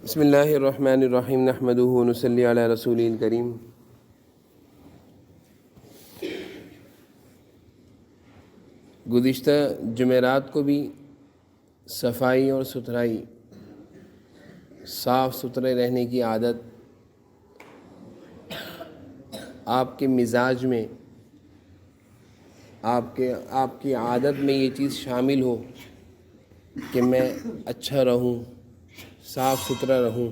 بسم اللہ الرحمن الرحیم نحمدہ ونصلی علی رسول کریم۔ گزشتہ جمعرات کو بھی صفائی اور ستھرائی، صاف ستھرے رہنے کی عادت آپ کے مزاج میں، آپ کی عادت میں یہ چیز شامل ہو کہ میں اچھا رہوں، صاف ستھرا رہوں،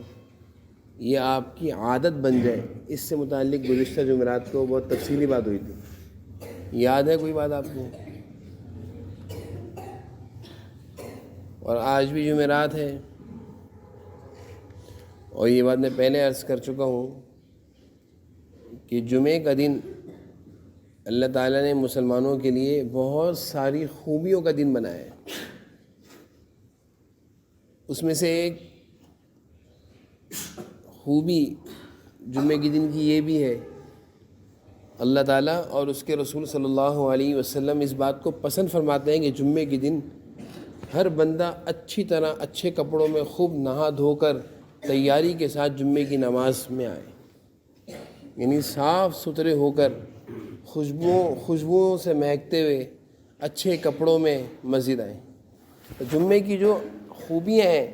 یہ آپ کی عادت بن جائے، اس سے متعلق گزشتہ جمعرات کو بہت تفصیلی بات ہوئی تھی۔ یاد ہے کوئی بات آپ کو؟ اور آج بھی جمعرات ہے، اور یہ بات میں پہلے عرض کر چکا ہوں کہ جمعے کا دن اللہ تعالیٰ نے مسلمانوں کے لیے بہت ساری خوبیوں کا دن بنایا ہے۔ اس میں سے ایک خوبی جمعے کے دن کی یہ بھی ہے، اللہ تعالیٰ اور اس کے رسول صلی اللہ علیہ وسلم اس بات کو پسند فرماتے ہیں کہ جمعے کے دن ہر بندہ اچھی طرح اچھے کپڑوں میں خوب نہا دھو کر تیاری کے ساتھ جمعے کی نماز میں آئے، یعنی صاف ستھرے ہو کر خوشبوؤں سے مہکتے ہوئے اچھے کپڑوں میں مسجد آئیں۔ تو جمعے کی جو خوبیاں ہیں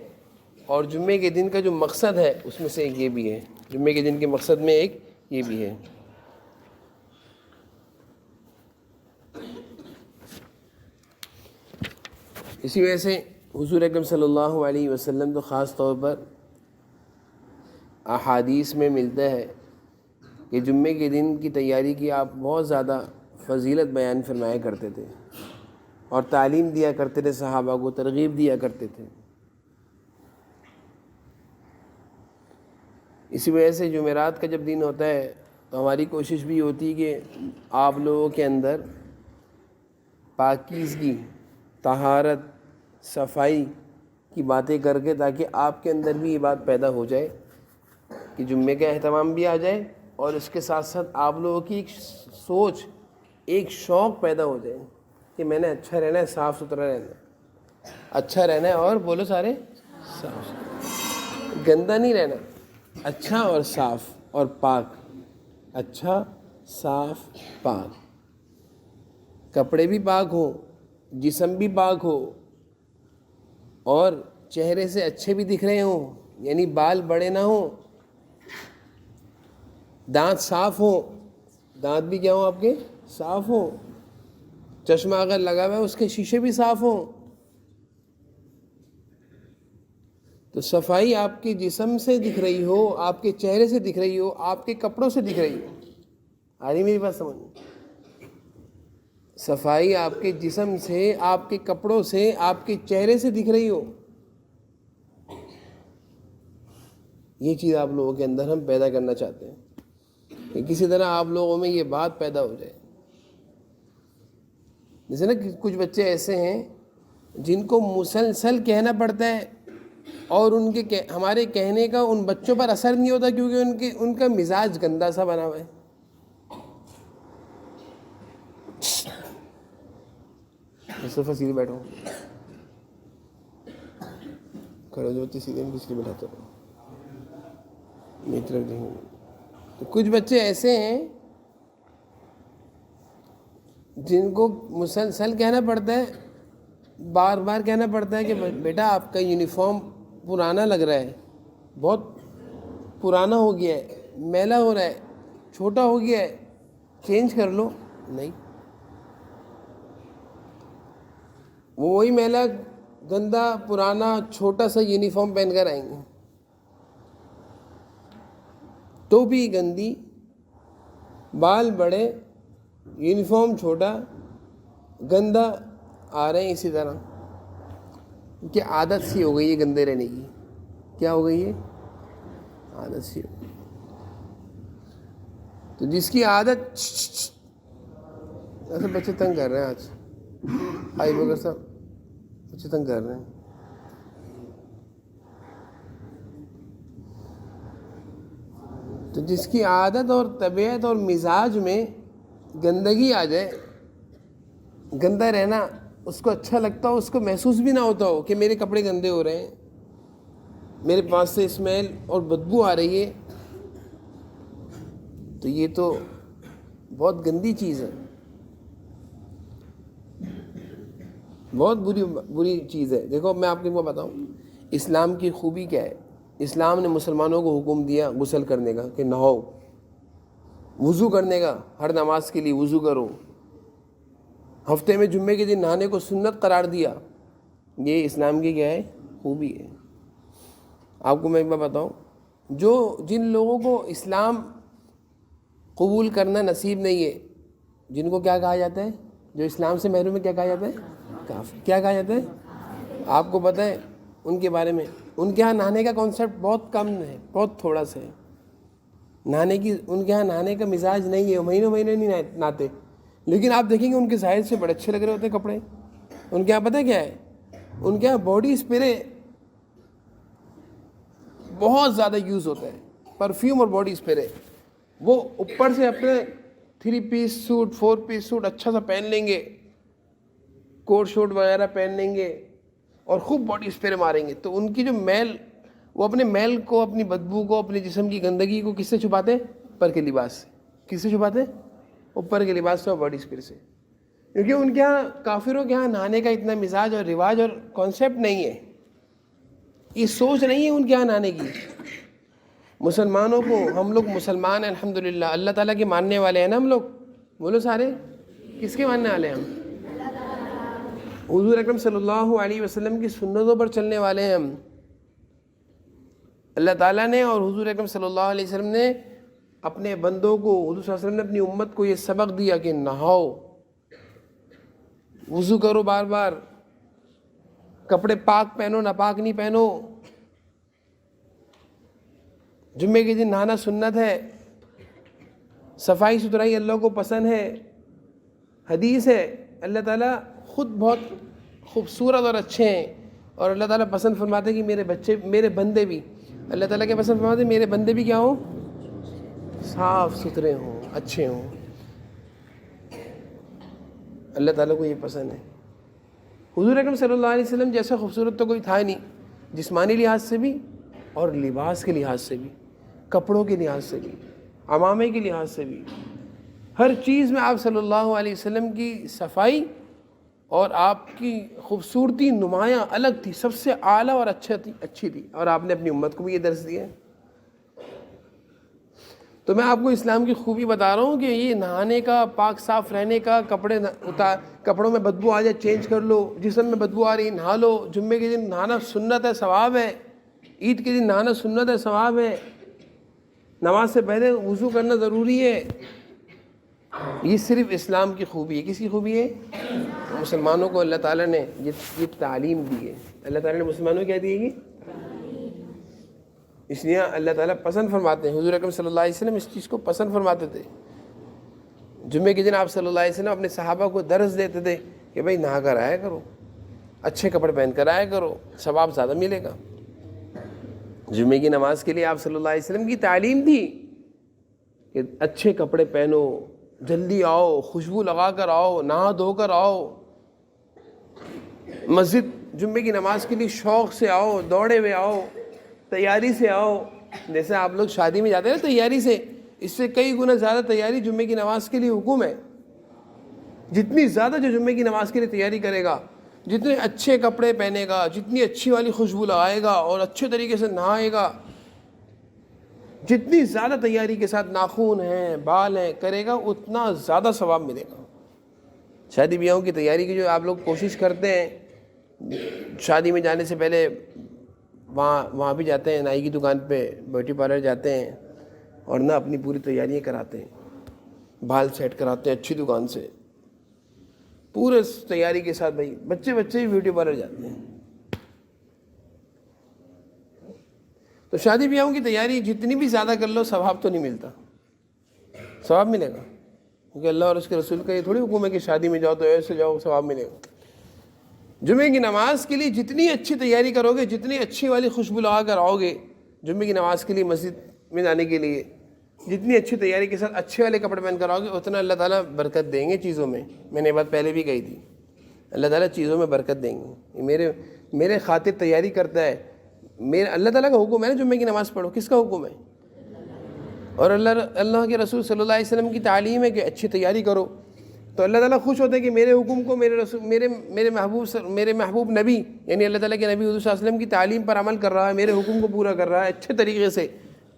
اور جمعے کے دن کا جو مقصد ہے، اس میں سے ایک یہ بھی ہے، جمعے کے دن کے مقصد میں ایک یہ بھی ہے۔ اسی وجہ سے حضور اکرم صلی اللہ علیہ وسلم تو خاص طور پر احادیث میں ملتا ہے کہ جمعے کے دن کی تیاری کی آپ بہت زیادہ فضیلت بیان فرمایا کرتے تھے اور تعلیم دیا کرتے تھے، صحابہ کو ترغیب دیا کرتے تھے۔ اسی وجہ سے جمعرات کا جب دن ہوتا ہے تو ہماری کوشش بھی ہوتی ہے کہ آپ لوگوں کے اندر پاکیزگی، طہارت، صفائی کی باتیں کر کے، تاکہ آپ کے اندر بھی یہ بات پیدا ہو جائے کہ جمعے کا اہتمام بھی آ جائے، اور اس کے ساتھ ساتھ آپ لوگوں کی ایک سوچ، ایک شوق پیدا ہو جائے کہ میں نے اچھا رہنا ہے، صاف ستھرا رہنا ہے، اچھا رہنا ہے، اور بولو سارے صاف ستھرا، گندا نہیں رہنا، اچھا اور صاف اور پاک، اچھا صاف پاک، کپڑے بھی پاک ہو، جسم بھی پاک ہو، اور چہرے سے اچھے بھی دکھ رہے ہوں، یعنی بال بڑے نہ ہوں، دانت صاف ہو، دانت بھی کیا ہوں آپ کے صاف ہوں، چشمہ اگر لگا ہوا ہے اس کے شیشے بھی صاف ہوں۔ تو صفائی آپ کے جسم سے دکھ رہی ہو، آپ کے چہرے سے دکھ رہی ہو، آپ کے کپڑوں سے دکھ رہی ہو، آ رہی میری بات سمجھ؟ صفائی آپ کے جسم سے، آپ کے کپڑوں سے، آپ کے چہرے سے دکھ رہی ہو، یہ چیز آپ لوگوں کے اندر ہم پیدا کرنا چاہتے ہیں کہ کسی طرح آپ لوگوں میں یہ بات پیدا ہو جائے۔ جیسے نا کچھ بچے ایسے ہیں جن کو مسلسل کہنا پڑتا ہے، اور ہمارے کہنے کا ان بچوں پر اثر نہیں ہوتا، کیونکہ ان کا مزاج گندا سا بنا ہوا ہے۔ مصطفیٰ سیدھے بیٹھو، کھڑے جو بچے سیدھے پچھلے بیٹھاتے رہو، میری طرف دیکھیں۔ تو کچھ بچے ایسے ہیں جن کو مسلسل کہنا پڑتا ہے، بار بار کہنا پڑتا ہے کہ بیٹا آپ کا یونیفارم پرانا لگ رہا ہے، بہت پرانا ہو گیا ہے، میلا ہو رہا ہے، چھوٹا ہو گیا ہے، چینج کر لو۔ نہیں، وہ وہی میلا، گندا، پرانا، چھوٹا سا یونیفارم پہن کر آئیں گے، ٹوپی گندی، بال بڑے، یونیفارم چھوٹا، گندا آ رہے ہیں، اسی طرح کہ عادت سی ہو گئی ہے گندے رہنے کی۔ کیا ہو گئی ہے؟ عادت سی ہو گئی۔ تو جس کی عادت، ایسے بچے تنگ کر رہے ہیں آج، آئی بگر صاحب، بچے تنگ کر رہے ہیں۔ تو جس کی عادت اور طبیعت اور مزاج میں گندگی آ جائے، گندا رہنا اس کو اچھا لگتا ہو، اس کو محسوس بھی نہ ہوتا ہو کہ میرے کپڑے گندے ہو رہے ہیں، میرے پاس سے اسمیل اور بدبو آ رہی ہے، تو یہ تو بہت گندی چیز ہے، بہت بری چیز ہے۔ دیکھو میں آپ کو بتاؤں اسلام کی خوبی کیا ہے۔ اسلام نے مسلمانوں کو حکم دیا غسل کرنے کا کہ نہاؤ، وضو کرنے کا، ہر نماز کے لیے وضو کرو، ہفتے میں جمعے کے دن نہانے کو سنت قرار دیا۔ یہ اسلام کی کیا ہے؟ خوبی ہے۔ آپ کو میں ایک بات بتاؤں، جن لوگوں کو اسلام قبول کرنا نصیب نہیں ہے، جن کو کیا کہا جاتا ہے؟ جو اسلام سے محروم ہے، کیا کہا جاتا ہے؟ کافر۔ کیا کہا جاتا ہے؟ آپ کو پتہ ہے ان کے بارے میں؟ ان کے ہاں نہانے کا کانسیپٹ بہت کم ہے، بہت تھوڑا سا ہے۔ ان کے ہاں نہانے کا مزاج نہیں ہے، مہینوں نہیں نہاتے، لیکن آپ دیکھیں گے ان کے ظاہر سے بڑے اچھے لگ رہے ہوتے ہیں کپڑے۔ ان کے یہاں پتہ کیا ہے؟ ان کے یہاں باڈی اسپرے بہت زیادہ یوز ہوتا ہے، پرفیوم اور باڈی اسپرے۔ وہ اوپر سے اپنے 3 پیس سوٹ 4 پیس سوٹ اچھا سا پہن لیں گے، کوٹ شوٹ وغیرہ پہن لیں گے اور خوب باڈی اسپرے ماریں گے، تو ان کی جو میل، وہ اپنے میل کو، اپنی بدبو کو، اپنے جسم کی گندگی کو کس سے چھپاتے؟ اوپر کے لباس سے۔ کس سے چھپاتے؟ اوپر کے لباس سے اور باڈی اسپرے سے۔ کیونکہ ان کے ہاں، کافروں کے ہاں نہانے کا اتنا مزاج اور رواج اور کانسیپٹ نہیں ہے، یہ سوچ نہیں ہے ان کے ہاں نہانے کی۔ مسلمانوں کو، ہم لوگ مسلمان ہیں الحمدللہ، اللہ تعالیٰ کے ماننے والے ہیں نا ہم لوگ، بولو سارے، کس کے ماننے والے ہیں ہم؟ حضور اکرم صلی اللہ علیہ وسلم کی سنتوں پر چلنے والے ہیں ہم۔ اللہ تعالیٰ نے اور حضور اکرم صلی اللہ علیہ وسلم نے اپنے بندوں کو، حضور صلی اللہ علیہ وسلم نے اپنی امت کو یہ سبق دیا کہ نہاؤ، وضو کرو بار بار، کپڑے پاک پہنو، ناپاک نہیں پہنو، جمعے کے دن نہانا سنت ہے، صفائی ستھرائی اللہ کو پسند ہے۔ حدیث ہے اللہ تعالیٰ خود بہت خوبصورت اور اچھے ہیں، اور اللہ تعالیٰ پسند فرماتے ہیں کہ میرے بندے بھی، اللہ تعالیٰ کے پسند فرماتے ہیں میرے بندے بھی کیا ہوں؟ صاف ستھرے ہوں، اچھے ہوں۔ اللہ تعالیٰ کو یہ پسند ہے۔ حضور اکرم صلی اللہ علیہ وسلم جیسا خوبصورت تو کوئی تھا نہیں، جسمانی لحاظ سے بھی اور لباس کے لحاظ سے بھی، کپڑوں کے لحاظ سے بھی، عمامے کے لحاظ سے بھی، ہر چیز میں آپ صلی اللہ علیہ وسلم کی صفائی اور آپ کی خوبصورتی نمایاں الگ تھی، سب سے اعلیٰ اور اچھی تھی، اور آپ نے اپنی امت کو بھی یہ درس دیا ہے۔ تو میں آپ کو اسلام کی خوبی بتا رہا ہوں کہ یہ نہانے کا، پاک صاف رہنے کا، کپڑوں میں بدبو آ جائے چینج کر لو، جسم میں بدبو آ رہی نہا لو، جمعے کے دن نہانا سنت ہے، ثواب ہے، عید کے دن نہانا سنت ہے، ثواب ہے، نماز سے پہلے وضو کرنا ضروری ہے۔ یہ صرف اسلام کی خوبی ہے۔ کس کی خوبی ہے؟ مسلمانوں کو اللہ تعالیٰ نے یہ تعلیم دی ہے۔ اللہ تعالیٰ نے مسلمانوں کو کیا دی ہے؟ اس لیے اللہ تعالیٰ پسند فرماتے ہیں، حضور اکرم صلی اللہ علیہ وسلم اس چیز کو پسند فرماتے تھے۔ جمعے کے دن آپ صلی اللہ علیہ وسلم اپنے صحابہ کو درس دیتے تھے کہ بھائی نہا کر آیا کرو، اچھے کپڑے پہن کر آیا کرو، ثواب زیادہ ملے گا۔ جمعے کی نماز کے لیے آپ صلی اللہ علیہ وسلم کی تعلیم تھی کہ اچھے کپڑے پہنو، جلدی آؤ، خوشبو لگا کر آؤ، نہا دھو کر آؤ، مسجد جمعے کی نماز کے لیے شوق سے آؤ، دوڑے ہوئے آؤ، تیاری سے آؤ۔ جیسے آپ لوگ شادی میں جاتے ہیں نا تیاری سے، اس سے کئی گنا زیادہ تیاری جمعے کی نماز کے لیے حکم ہے۔ جتنی زیادہ جو جمعے کی نماز کے لیے تیاری کرے گا، جتنے اچھے کپڑے پہنے گا، جتنی اچھی والی خوشبو لگائے گا اور اچھے طریقے سے نہائے گا، جتنی زیادہ تیاری کے ساتھ ناخون ہیں، بال ہیں کرے گا، اتنا زیادہ ثواب ملے گا۔ شادی بیاہوں کی تیاری کی جو آپ لوگ کوشش کرتے ہیں، شادی میں جانے سے پہلے وہاں بھی جاتے ہیں، نائی کی دکان پہ، بیوٹی پارلر جاتے ہیں اور نہ اپنی پوری تیاریاں کراتے ہیں، بال سیٹ کراتے ہیں اچھی دکان سے، پورے تیاری کے ساتھ۔ بھائی بچے بھی بیوٹی پارلر جاتے ہیں۔ تو شادی بیاہوں کی تیاری جتنی بھی زیادہ کر لو ثواب تو نہیں ملتا۔ ثواب ملے گا کیونکہ اللہ اور اس کے رسول کا یہ تھوڑی حکم ہے کہ شادی میں جاؤ تو ایسے جاؤ ثواب ملے گا۔ جمعے کی نماز کے لیے جتنی اچھی تیاری کرو گے، جتنی اچھی والی خوشبو لگا کر آؤ گے جمعے کی نماز کے لیے، مسجد میں جانے کے لیے جتنی اچھی تیاری کے ساتھ اچھے والے کپڑے پہن کر آؤ گے، اتنا اللہ تعالیٰ برکت دیں گے چیزوں میں۔ میں نے یہ بات پہلے بھی کہی تھی، اللہ تعالیٰ چیزوں میں برکت دیں گے۔ میرے خاطر تیاری کرتا ہے، میرا اللہ تعالیٰ کا حکم ہے نا جمعے کی نماز پڑھو، کس کا حکم ہے؟ اور اللہ کے رسول صلی اللہ علیہ وسلم کی تعلیم ہے کہ اچھی تیاری کرو. تو اللہ تعالیٰ خوش ہوتے ہیں کہ میرے حکم کو میرے محبوب نبی یعنی اللہ تعالیٰ کے نبی حضور صلی اللہ علیہ وسلم کی تعلیم پر عمل کر رہا ہے، میرے حکم کو پورا کر رہا ہے اچھے طریقے سے.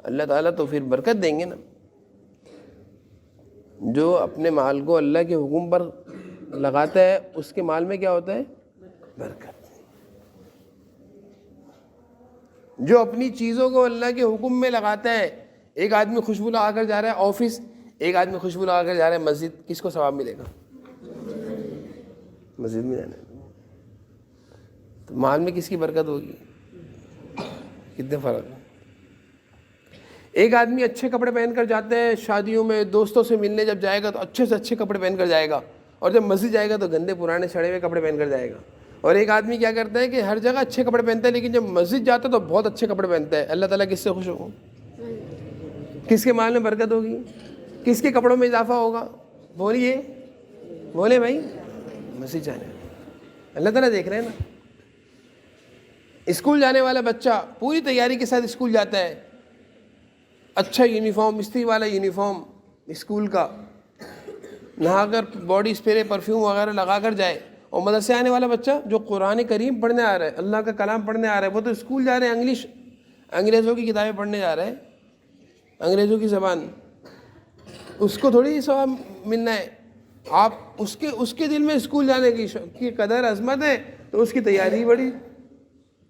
اللہ تعالیٰ تو پھر برکت دیں گے نا. جو اپنے مال کو اللہ کے حکم پر لگاتا ہے اس کے مال میں کیا ہوتا ہے؟ برکت. جو اپنی چیزوں کو اللہ کے حکم میں لگاتا ہے، ایک آدمی خوشبو لگا کر جا رہا ہے آفس، ایک آدمی خوشبو لگا کر جا رہا ہے مسجد، کس کو ثواب ملے گا؟ مسجد میں جانا ہے. تو مال میں کس کی برکت ہوگی؟ کتنے فرق ہے. ایک آدمی اچھے کپڑے پہن کر جاتے ہیں شادیوں میں، دوستوں سے ملنے جب جائے گا تو اچھے سے اچھے کپڑے پہن کر جائے گا، اور جب مسجد جائے گا تو گندے پرانے سڑے ہوئے کپڑے پہن کر جائے گا. اور ایک آدمی کیا کرتا ہے کہ ہر جگہ اچھے کپڑے پہنتا ہے لیکن جب مسجد جاتا ہے تو بہت اچھے کپڑے پہنتا ہے. اللہ تعالیٰ کس سے خوش ہوگا؟ کس کے مال میں برکت ہوگی؟ کس کے کپڑوں میں اضافہ ہوگا؟ بولے بھائی. مسجد جانے اللہ تعالیٰ دیکھ رہے ہیں نا. اسکول جانے والا بچہ پوری تیاری کے ساتھ اسکول جاتا ہے، اچھا یونیفارم، استری والا یونیفارم اسکول کا، نہا کر باڈی اسپرے پرفیوم وغیرہ لگا کر جائے. اور مدرسے آنے والا بچہ جو قرآن کریم پڑھنے آ رہا ہے، اللہ کا کلام پڑھنے آ رہا ہے، وہ تو اسکول جا رہے ہیں انگریزوں کی کتابیں پڑھنے جا رہا ہے، انگریزوں کی زبان. اس کو تھوڑی ثواب ملنا ہے. آپ اس کے دل میں اسکول جانے کی قدر عظمت ہے تو اس کی تیاری بڑی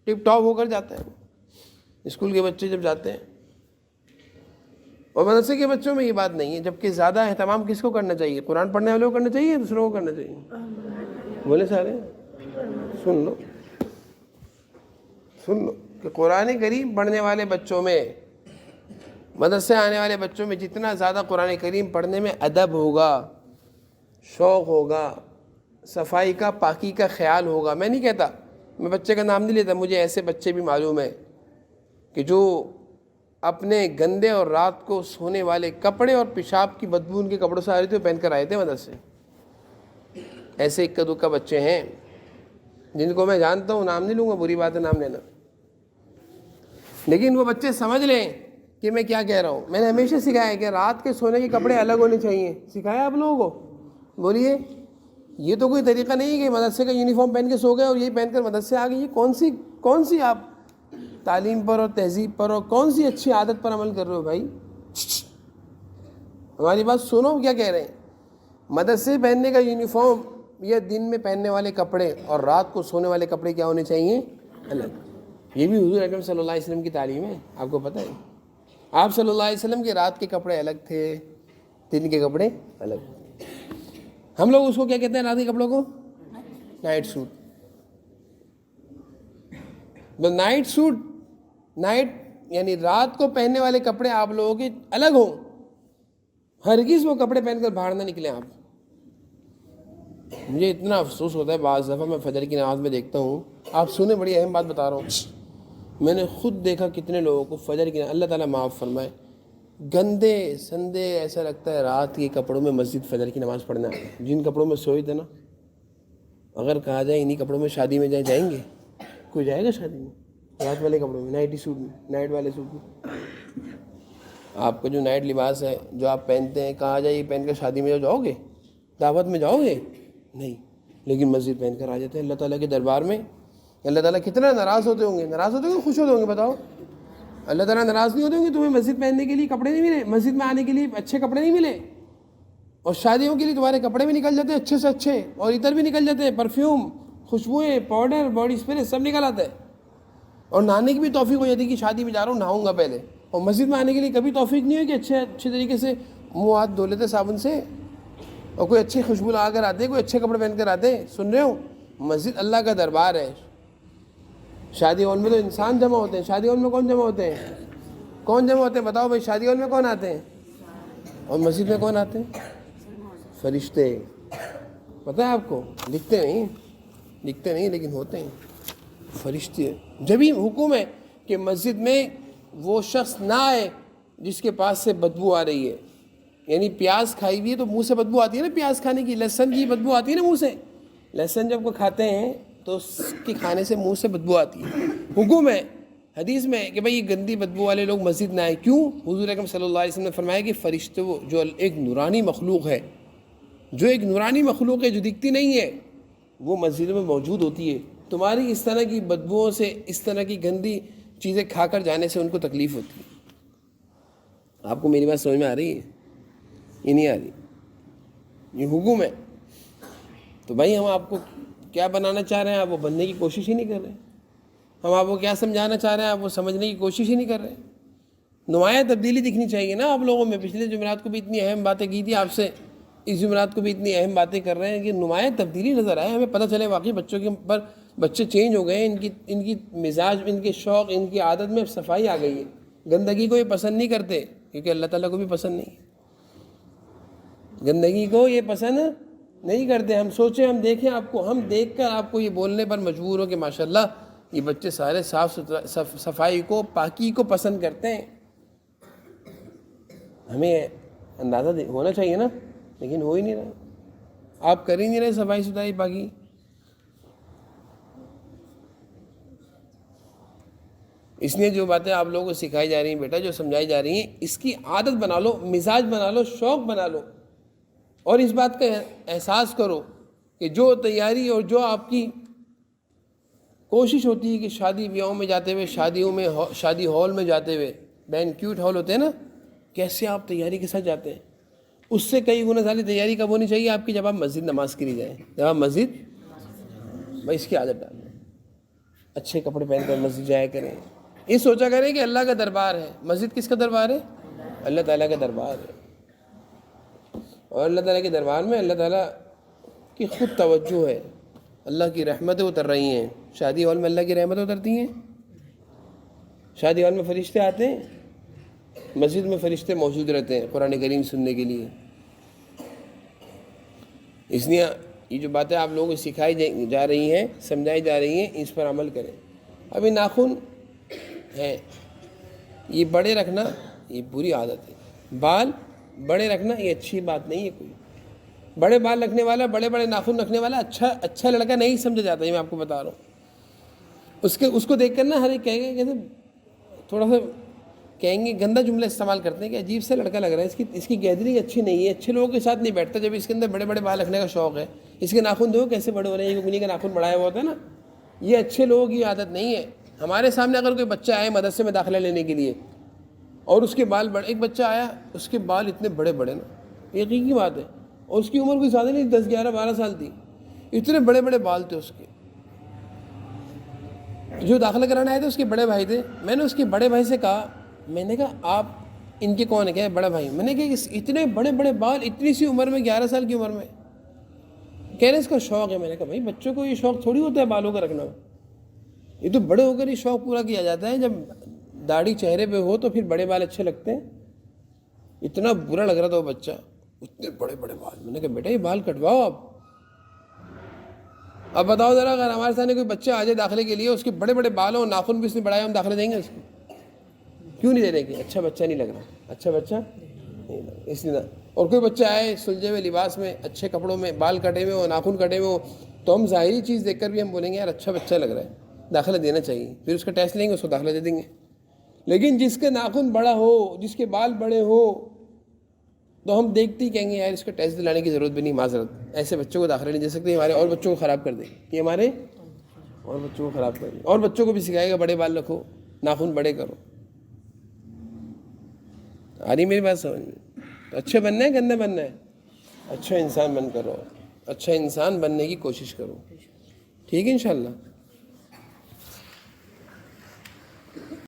ٹپ ٹاپ ہو کر جاتا ہے. اسکول کے بچے جب جاتے ہیں، اور مدرسے کے بچوں میں یہ بات نہیں ہے. جبکہ زیادہ اہتمام کس کو کرنا چاہیے؟ قرآن پڑھنے والوں کو کرنا چاہیے، دوسروں کو کرنا چاہیے؟ بولے سارے سن لو کہ قرآن کریم پڑھنے والے بچوں میں، مدرسے آنے والے بچوں میں جتنا زیادہ قرآن کریم پڑھنے میں ادب ہوگا، شوق ہوگا، صفائی کا، پاکی کا خیال ہوگا. میں نہیں کہتا، میں بچے کا نام نہیں لیتا، مجھے ایسے بچے بھی معلوم ہیں کہ جو اپنے گندے اور رات کو سونے والے کپڑے اور پیشاب کی بدبو ان کے کپڑوں سے آ رہی تھی، پہن کر آئے تھے مدرسے. ایسے اکا دکا بچے ہیں جن کو میں جانتا ہوں، نام نہیں لوں گا، بری بات ہے نام لینا، لیکن وہ بچے سمجھ لیں کہ میں کیا کہہ رہا ہوں. میں نے ہمیشہ سکھایا ہے کہ رات کے سونے کے کپڑے الگ ہونے چاہیے. سکھایا آپ لوگوں کو؟ بولیے. یہ تو کوئی طریقہ نہیں ہے کہ مدرسے کا یونیفارم پہن کے سو گئے اور یہی پہن کر مدرسے آ گئے. یہ کون سی آپ تعلیم پر اور تہذیب پر اور کون سی اچھی عادت پر عمل کر رہے ہو بھائی؟ ہماری بات سنو کیا کہہ رہے ہیں. مدرسے پہننے کا یونیفارم یا دن میں پہننے والے کپڑے اور رات کو سونے والے کپڑے کیا ہونے چاہیے؟ الگ. یہ بھی حضور اکرم صلی اللہ علیہ وسلم کی تعلیم ہے. آپ کو پتہ ہے آپ صلی اللہ علیہ وسلم کے رات کے کپڑے الگ تھے، دن کے کپڑے الگ. ہم لوگ اس کو کیا کہتے ہیں؟ رات کے کپڑوں کو night suit. Night suit, night یعنی رات کو پہننے والے کپڑے آپ لوگوں کے الگ ہوں. ہرگز وہ کپڑے پہن کر باہر نہ نکلیں آپ. مجھے اتنا افسوس ہوتا ہے بعض دفعہ میں فجر کی نماز میں دیکھتا ہوں. آپ سنیں، بڑی اہم بات بتا رہا ہوں. میں نے خود دیکھا کتنے لوگوں کو فجر کی، اللہ تعالیٰ معاف فرمائے، گندے سندے، ایسا لگتا ہے رات کے کپڑوں میں مسجد فجر کی نماز پڑھنا ہے. جن کپڑوں میں سوئے تھے نا، اگر کہا جائے انہی کپڑوں میں شادی میں جائیں گے؟ کوئی جائے گا شادی میں رات والے کپڑوں میں، نائٹی سوٹ میں، نائٹ والے سوٹ میں؟ آپ کا جو نائٹ لباس ہے جو آپ پہنتے ہیں، کہا جائے یہ پہن کر شادی میں جاؤ گے، دعوت میں جاؤ گے؟ نہیں. لیکن مسجد پہن کر آ جاتے ہیں اللہ تعالیٰ کے دربار میں. اللہ تعالیٰ کتنا ناراض ہوتے ہوں گے؟ ناراض ہوتے ہوں گے، خوش ہوتے ہوں گے؟ بتاؤ. اللہ تعالیٰ ناراض نہیں ہوتے ہوں گے تمہیں مسجد پہننے کے لیے کپڑے نہیں ملے، مسجد میں آنے کے لیے اچھے کپڑے نہیں ملے، اور شادیوں کے لیے تمہارے کپڑے بھی نکل جاتے ہیں اچھے سے اچھے، اور عطر بھی نکل جاتے ہیں، پرفیوم، خوشبوئیں، پاؤڈر، باڈی اسپرے سب نکل آتا ہے. اور نہانے کی بھی توفیق ہو جاتی ہے کہ شادی میں جا رہا ہوں نہاؤں گا پہلے. اور مسجد میں آنے کے لیے کبھی توفیق نہیں ہوئی کہ اچھے طریقے سے منہ ہاتھ دھو لیتے صابن سے، اور کوئی اچھی خوشبو لگا کر آتے، کوئی اچھے کپڑے پہن کر آتے. سن رہے ہو؟ مسجد اللہ کا دربار ہے. شادی ہال میں تو انسان جمع ہوتے ہیں. شادی ہال میں کون جمع ہوتے ہیں؟ کون جمع ہوتے ہیں؟ بتاؤ بھائی. شادی ہال میں کون آتے ہیں؟ اور مسجد میں کون آتے ہیں؟ فرشتے. پتہ ہے آپ کو؟ دکھتے نہیں لیکن ہوتے ہیں فرشتے. جب ہی حکم ہے کہ مسجد میں وہ شخص نہ آئے جس کے پاس سے بدبو آ رہی ہے. یعنی پیاز کھائی ہوئی ہے تو منہ سے بدبو آتی ہے نا، پیاز کھانے کی، لہسن کی بدبو آتی ہے نا منہ سے. لہسن جب کو کھاتے ہیں تو اس کے کھانے سے منہ سے بدبو آتی ہے. حکم ہے حدیث میں ہے کہ بھائی یہ گندی بدبو والے لوگ مسجد نہ آئے. کیوں؟ حضور اکرم صلی اللہ علیہ وسلم نے فرمایا کہ فرشتے وہ جو ایک نورانی مخلوق ہے، جو ایک نورانی مخلوق ہے جو دکھتی نہیں ہے، وہ مسجد میں موجود ہوتی ہے. تمہاری اس طرح کی بدبوؤں سے، اس طرح کی گندی چیزیں کھا کر جانے سے ان کو تکلیف ہوتی ہے. آپ کو میری بات سمجھ میں آ رہی ہے؟ یہ نہیں آ رہی، یہ حکم ہے. تو بھائی ہم آپ کو کیا بنانا چاہ رہے ہیں، آپ وہ بننے کی کوشش ہی نہیں کر رہے. ہم آپ کو کیا سمجھانا چاہ رہے ہیں، آپ وہ سمجھنے کی کوشش ہی نہیں کر رہے. نمایاں تبدیلی دکھنی چاہیے نا آپ لوگوں میں. پچھلے جمعرات کو بھی اتنی اہم باتیں کی تھی آپ سے، اس جمعرات کو بھی اتنی اہم باتیں کر رہے ہیں کہ نمایاں تبدیلی نظر آئے. ہمیں پتہ چلے واقعی بچوں کے پر بچے چینج ہو گئے ہیں، ان کی مزاج، ان کے شوق، ان کی عادت میں صفائی آ گئی ہے. گندگی کو یہ پسند نہیں کرتے کیونکہ اللہ تعالیٰ کو بھی پسند نہیں. گندگی کو یہ پسند نہیں کرتے. ہم سوچیں، ہم دیکھیں آپ کو، ہم دیکھ کر آپ کو یہ بولنے پر مجبور ہو کہ ماشاءاللہ یہ بچے سارے صاف ستھرا، صفائی کو، پاکی کو پسند کرتے ہیں. ہمیں اندازہ ہونا چاہیے نا، لیکن ہو ہی نہیں رہا. آپ کر ہی نہیں رہے صفائی ستھرائی، پاکی. اس لیے جو باتیں آپ لوگوں کو سکھائی جا رہی ہیں بیٹا، جو سمجھائی جا رہی ہیں، اس کی عادت بنا لو، مزاج بنا لو، شوق بنا لو. اور اس بات کا احساس کرو کہ جو تیاری اور جو آپ کی کوشش ہوتی ہے کہ شادی بیاہوں میں جاتے ہوئے، شادیوں میں، شادی ہال میں جاتے ہوئے، بینکیوٹ ہال ہوتے ہیں نا، کیسے آپ تیاری کے ساتھ جاتے ہیں، اس سے کئی گنا زیادہ تیاری کب ہونی چاہیے آپ کی؟ جب آپ مسجد نماز کے لیے جائیں. جب آپ مسجد، بھائی اس کی عادت ڈالیں، اچھے کپڑے پہن کر مسجد جایا کریں. یہ سوچا کریں کہ اللہ کا دربار ہے. مسجد کس کا دربار ہے؟ اللہ تعالیٰ کا دربار ہے. اور اللہ تعالیٰ کے دربار میں اللہ تعالیٰ کی خود توجہ ہے، اللہ کی رحمتیں اتر رہی ہیں. شادی ہال میں اللہ کی رحمتیں اترتی ہیں. شادی ہال میں فرشتے آتے ہیں، مسجد میں فرشتے موجود رہتے ہیں قرآن کریم سننے کے لیے. اس لیے یہ جو باتیں آپ لوگوں کو سکھائی جا رہی ہیں، سمجھائی جا رہی ہیں، اس پر عمل کریں. ابھی ناخن ہے، یہ بڑے رکھنا یہ بری عادت ہے. بال بڑے رکھنا یہ اچھی بات نہیں ہے. کوئی بڑے بال رکھنے والا، بڑے بڑے ناخن رکھنے والا اچھا لڑکا نہیں سمجھا جاتا. یہ میں آپ کو بتا رہا ہوں. اس کو دیکھ کر نا ہر ایک کہیں گے کہ تھوڑا سا کہیں گے، گندا جملہ استعمال کرتے ہیں کہ عجیب سے لڑکا لگ رہا ہے، اس کی گیدرنگ اچھی نہیں ہے، اچھے لوگوں کے ساتھ نہیں بیٹھتا. جب اس کے اندر بڑے بڑے بال رکھنے کا شوق ہے، اس کے ناخن دو کیسے بڑے ہو رہے ہیں، یہ انگلی کا ناخن بڑھایا ہوا ہوتا ہے نا. یہ اچھے لوگوں کی عادت نہیں ہے. ہمارے سامنے اگر کوئی بچہ آئے مدرسے میں داخلہ لینے کے لیے اور اس کے بال بڑے، ایک بچہ آیا اس کے بال اتنے بڑے بڑے نا، یقین کی بات ہے، اور اس کی عمر کوئی زیادہ نہیں، 10 11 12 سال تھی، اتنے بڑے بڑے بال تھے اس کے. جو داخلہ کرانے آئے تھے اس کے بڑے بھائی تھے. میں نے اس کے بڑے بھائی سے کہا، میں نے کہا آپ ان کے کون ہے؟ کیا بڑا بھائی؟ میں نے کہا اتنے بڑے بڑے بال اتنی سی عمر میں، 11 سال کی عمر میں. کہہ رہے اس کا شوق ہے. میں نے کہا بھائی بچوں کو یہ شوق تھوڑی ہوتا ہے بالوں کا رکھنا، یہ تو بڑے ہو کر یہ شوق پورا کیا جاتا ہے. جب داڑھی چہرے پہ ہو تو پھر بڑے بال اچھے لگتے ہیں. اتنا برا لگ رہا تھا وہ بچہ، اتنے بڑے بڑے بال. میں نے کہا بیٹا یہ بال کٹواؤ آپ. اب بتاؤ ذرا، اگر ہمارے سامنے کوئی بچہ آ جائے داخلے کے لیے، اس کے بڑے بڑے بال ہوں، ناخن بھی اس نے بڑھایا، ہم داخلہ دیں گے اس کو؟ کیوں نہیں دے رہے؟ کہ اچھا بچہ نہیں لگ رہا، اچھا بچہ نہیں لگ رہا اس لیے. اور کوئی بچہ آئے سلجھے ہوئے لباس میں، اچھے کپڑوں میں، بال کٹے ہوئے ہو، ناخن کٹے ہوئے ہو، تو ہم ظاہری چیز دیکھ کر بھی ہم بولیں گے یار اچھا بچہ لگ رہا ہے، داخلہ دینا چاہیے. پھر اس کا ٹیسٹ لیں گے، اس کو داخلہ دے دیں گے. لیکن جس کے ناخن بڑا ہو، جس کے بال بڑے ہو، تو ہم دیکھتے ہی کہیں گے یار اس کا ٹیسٹ دلانے کی ضرورت بھی نہیں. معذرت، ایسے بچوں کو داخلہ نہیں دے سکتے، ہمارے اور بچوں کو خراب کر دیں گے، یہ ہمارے اور بچوں کو خراب کر دیں گے. اور بچوں کو بھی سکھائے گا بڑے بال رکھو، ناخن بڑے کرو. آ رہی میری بات سمجھ میں؟ اچھے بننا ہے، گندے بننا ہے؟ اچھا انسان بن کر رہو، اچھا انسان بننے کی کوشش کرو. ٹھیک ہے انشاءاللہ.